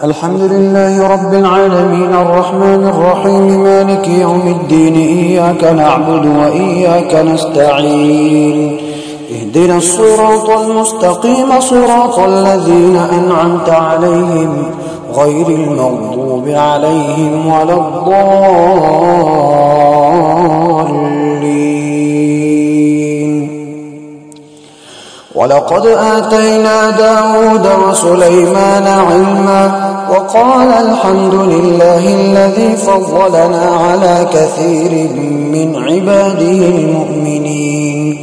الحمد لله رب العالمين الرحمن الرحيم مالك يوم الدين إياك نعبد وإياك نستعين اهدنا الصراط المستقيم صراط الذين أنعمت عليهم غير المغضوب عليهم ولا الضالين. ولقد آتينا داود وسليمان علما وقال الحمد لله الذي فضلنا على كثير من عباده المؤمنين.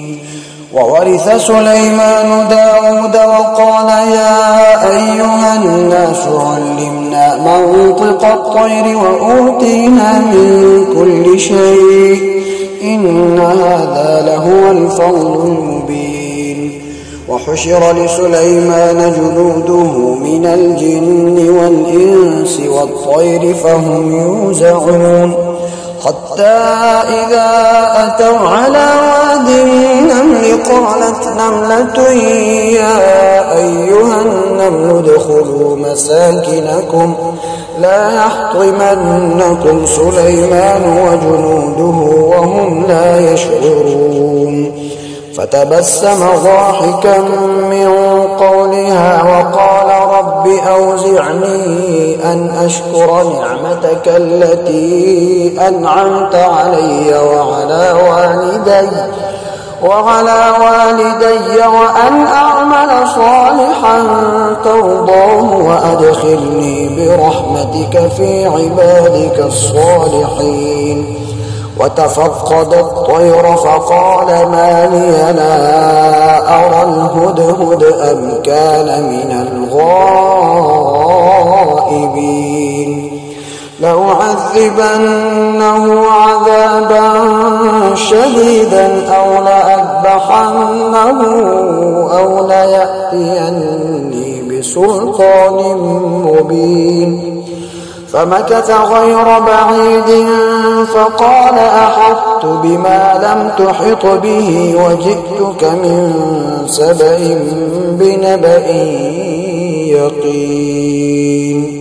وورث سليمان داود وقال يا أيها الناس علمنا منطق الطير وأوتينا من كل شيء إن هذا لهو الفضل المبين. وحشر لسليمان جنوده من الجن والإنس والطير فهم يوزعون حتى إذا أتوا على واد النمل قالت نملة يا أيها النمل ادخلوا مساكنكم لا يحطمنكم سليمان وجنوده وهم لا يشعرون. فتبسم ضاحكا من قولها وقال رب أوزعني أن أشكر نعمتك التي أنعمت علي وعلى والدي وأن أعمل صالحا ترضاه وأدخلني برحمتك في عبادك الصالحين. وتفقد الطير فقال ما لي لا أرى الهدهد أم كان من الغائبين لأعذبنه عذابا شديدا أو لأذبحنه أو ليأتيني بسلطان مبين. فمكث غير بعيد فقال أحطت بما لم تحط به وجئتك من سبأ بنبأ يقين.